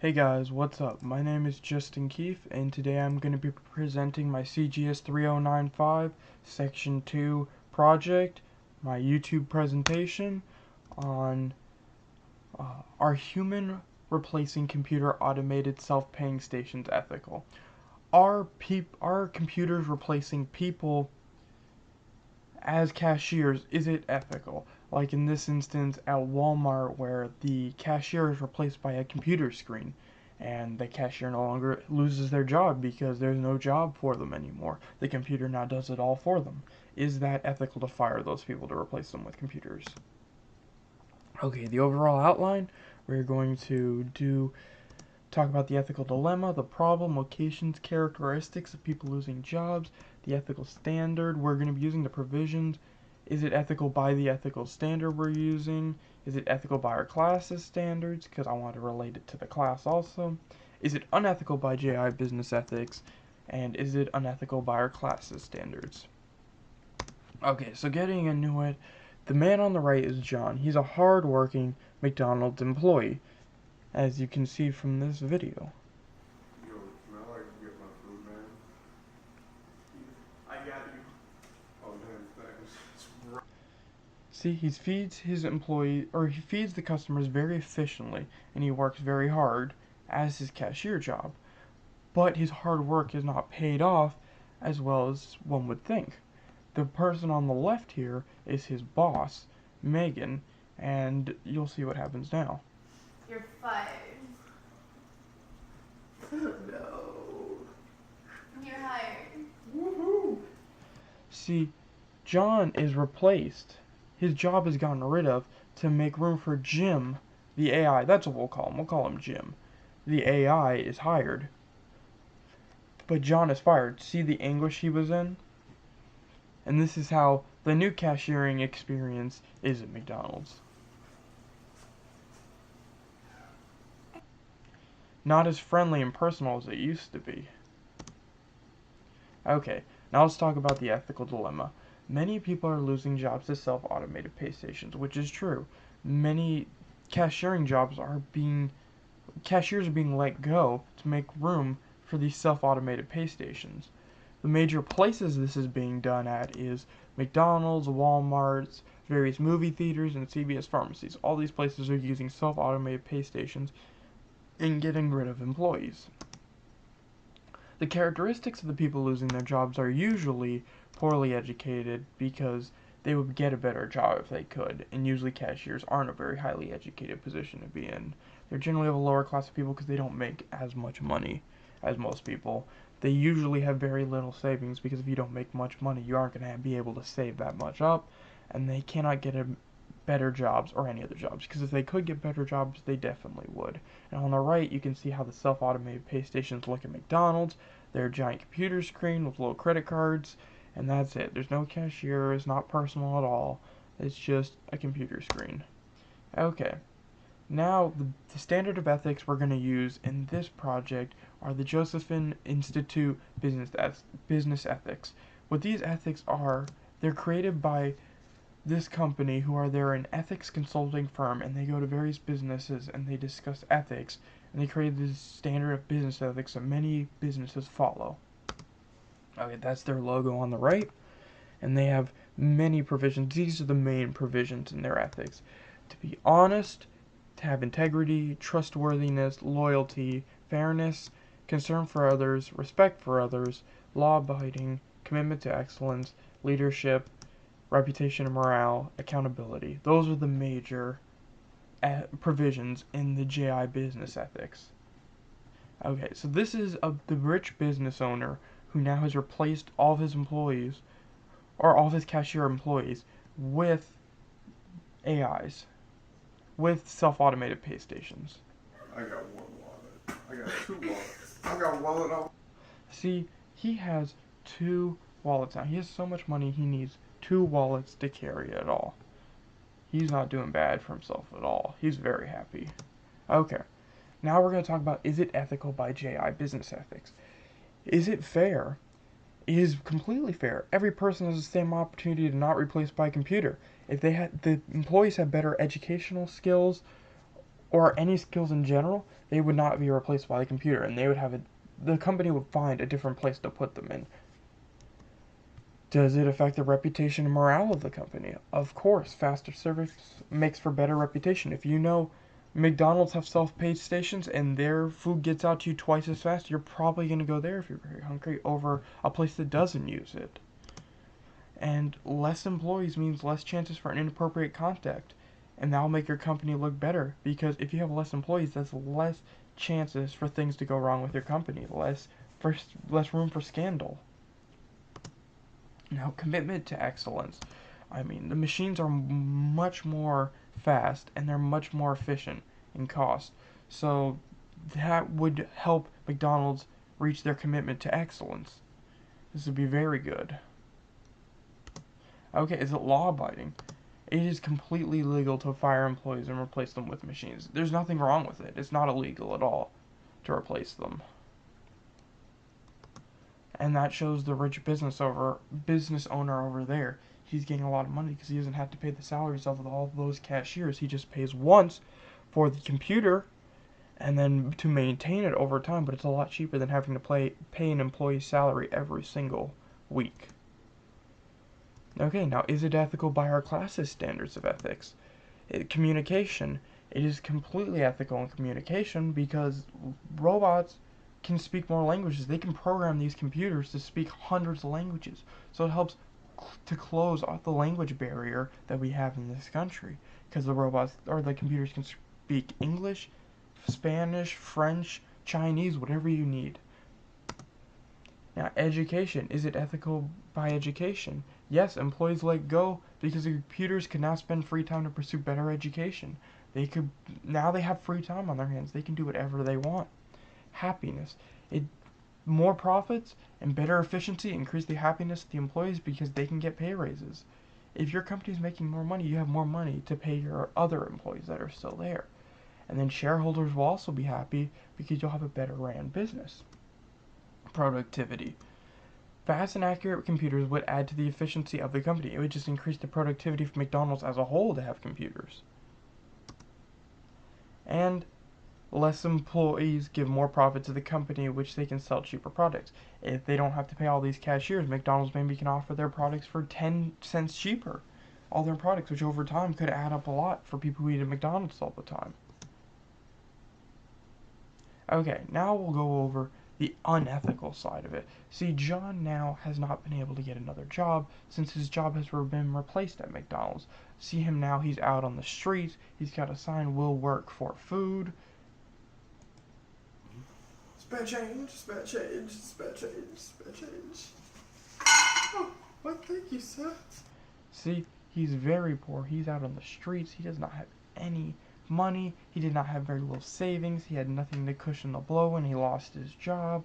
Hey guys, what's up? My name is Justin Keefe, and today I'm going to be presenting my CGS 3095 Section 2 project, my YouTube presentation on are human replacing computer automated self-paying stations ethical? Are computers replacing people as cashiers, is it ethical? Like in this instance at Walmart, where the cashier is replaced by a computer screen, and the cashier no longer loses their job because there's no job for them anymore. The computer now does it all for them. Is that ethical to fire those people to replace them with computers? Okay, the overall outline, we're going to talk about the ethical dilemma, the problem, locations, characteristics of people losing jobs, the ethical standard. We're going to be using the provisions. Is it ethical by the ethical standard we're using? Is it ethical by our class's standards? Because I want to relate it to the class also. Is it unethical by JI business ethics? And is it unethical by our class's standards? Okay, so getting into it, the man on the right is John. He's a hard-working McDonald's employee, as you can see from this video. Yo, can I get my food, man? I got you. Oh man, thanks. See, he feeds his employee, or he feeds the customers very efficiently, and he works very hard as his cashier job. But his hard work is not paid off as well as one would think. The person on the left here is his boss, Megan, and you'll see what happens now. You're fired. No. You're hired. Woohoo! See, John is replaced. His job is gotten rid of to make room for Jim, the AI. That's what we'll call him. We'll call him Jim. The AI is hired. But John is fired. See the anguish he was in? And this is how the new cashiering experience is at McDonald's. Not as friendly and personal as it used to be. Okay, now let's talk about the ethical dilemma. Many people are losing jobs to self-automated pay stations, which is true. Many cashiers are being let go to make room for these self-automated pay stations. The major places this is being done at is McDonald's, Walmart's, various movie theaters, and CVS pharmacies. All these places are using self-automated pay stations and getting rid of employees. The characteristics of the people losing their jobs are usually poorly educated because they would get a better job if they could, and usually cashiers aren't a very highly educated position to be in. They're generally of a lower class of people because they don't make as much money as most people. They usually have very little savings because if you don't make much money, you aren't going to be able to save that much up, and they cannot get better jobs or any other jobs, because if they could get better jobs, they definitely would. And on the right, you can see how the self-automated pay stations look at McDonald's. They're a giant computer screen with little credit cards, and that's it. There's no cashier, it's not personal at all. It's just a computer screen. Okay, now the standard of ethics we're going to use in this project are the Josephson Institute Business Ethics. What these ethics are, they're created by this company, they're an ethics consulting firm, and they go to various businesses and they discuss ethics, and they create this standard of business ethics that many businesses follow. Okay, that's their logo on the right, and they have many provisions. These are the main provisions in their ethics: to be honest, to have integrity, trustworthiness, loyalty, fairness, concern for others, respect for others, law-abiding, commitment to excellence, leadership, reputation and morale, accountability. Those are the major provisions in the JI business ethics. Okay, so this is the rich business owner who now has replaced all of his employees, or all of his cashier employees, with AIs, with self-automated pay stations. I got one wallet. I got two wallets. I got a wallet on. See, he has two wallets now. He has so much money he needs two wallets to carry it all. He's not doing bad for himself at all. He's very happy. Okay, now we're going to talk about, is it ethical by JI business ethics? Is it fair? It is completely fair. Every person has the same opportunity to not replaced by a computer. If the employees have better educational skills or any skills in general, they would not be replaced by the computer, and the company would find a different place to put them in. Does it affect the reputation and morale of the company? Of course, faster service makes for better reputation. If you know McDonald's have self-pay stations and their food gets out to you twice as fast, you're probably going to go there if you're very hungry over a place that doesn't use it. And less employees means less chances for inappropriate contact. And that'll make your company look better, because if you have less employees, that's less chances for things to go wrong with your company, less room for scandal. Now, commitment to excellence. I mean, the machines are much more fast and they're much more efficient in cost. So that would help McDonald's reach their commitment to excellence. This would be very good. Okay, is it law abiding? It is completely legal to fire employees and replace them with machines. There's nothing wrong with it. It's not illegal at all to replace them. And that shows the rich business owner over there. He's getting a lot of money because he doesn't have to pay the salaries of all of those cashiers. He just pays once for the computer and then to maintain it over time, but it's a lot cheaper than having to pay an employee's salary every single week. Okay, now is it ethical by our class's standards of ethics? Communication. It is completely ethical in communication because robots can speak more languages. They can program these computers to speak hundreds of languages. So it helps to close off the language barrier that we have in this country, because the robots or the computers can speak English, Spanish, French, Chinese, whatever you need. Now, education. Is it ethical by education? Yes, employees let go because the computers can now spend free time to pursue better education. Now they have free time on their hands. They can do whatever they want. Happiness. More profits and better efficiency increase the happiness of the employees because they can get pay raises. If your company's making more money, you have more money to pay your other employees that are still there. And then shareholders will also be happy because you'll have a better ran business. Productivity. Fast and accurate computers would add to the efficiency of the company. It would just increase the productivity for McDonald's as a whole to have computers. And less employees give more profit to the company, which they can sell cheaper products. If they don't have to pay all these cashiers, McDonald's maybe can offer their products for 10 cents cheaper. All their products, which over time could add up a lot for people who eat at McDonald's all the time. Okay, now we'll go over the unethical side of it. See, John now has not been able to get another job since his job has been replaced at McDonald's. See him now, he's out on the streets, he's got a sign, "Will work for food." Spare change, spare change, spare change, spare change. Oh, well, thank you, sir. See, he's very poor, he's out on the streets, he does not have any money, he did not have very little savings, he had nothing to cushion the blow when he lost his job.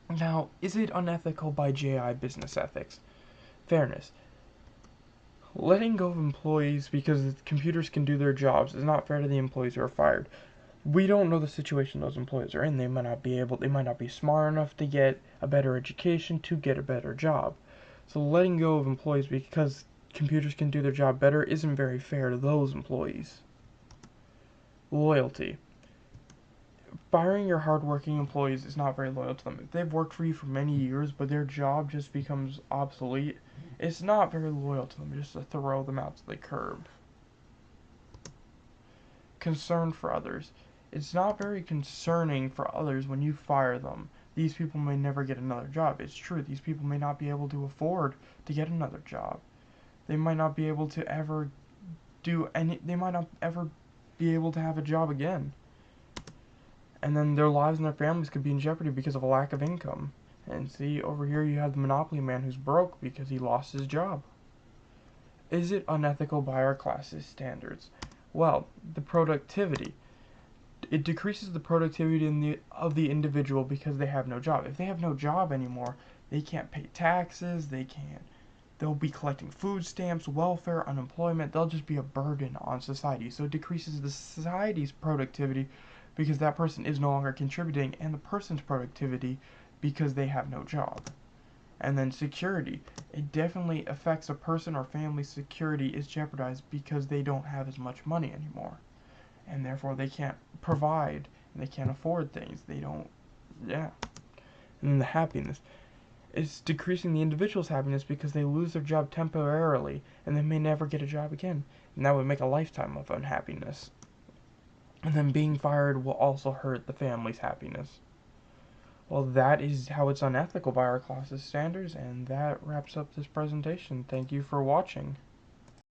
Now, is it unethical by JI business ethics? Fairness. Letting go of employees because computers can do their jobs is not fair to the employees who are fired. We don't know the situation those employees are in. They might not be smart enough to get a better education to get a better job. So letting go of employees because computers can do their job better isn't very fair to those employees. Loyalty. Firing your hardworking employees is not very loyal to them. If they've worked for you for many years, but their job just becomes obsolete, it's not very loyal to them just to throw them out to the curb. Concern for others. It's not very concerning for others when you fire them. These people may never get another job. It's true, these people may not be able to afford to get another job. They might not be able to ever they might not ever be able to have a job again. And then their lives and their families could be in jeopardy because of a lack of income. And see, over here you have the Monopoly man who's broke because he lost his job. Is it unethical by our class's standards? Well, the productivity. It decreases the productivity of the individual because they have no job. If they have no job anymore, they can't pay taxes, they'll be collecting food stamps, welfare, unemployment, they'll just be a burden on society. So it decreases the society's productivity because that person is no longer contributing, and the person's productivity because they have no job. And then security. It definitely affects a person or family's security is jeopardized because they don't have as much money anymore. And therefore they can't provide and they can't afford things. They don't, yeah. And then the happiness. It's decreasing the individual's happiness because they lose their job temporarily and they may never get a job again. And that would make a lifetime of unhappiness. And then being fired will also hurt the family's happiness. Well, that is how it's unethical by our class's standards, and that wraps up this presentation. Thank you for watching.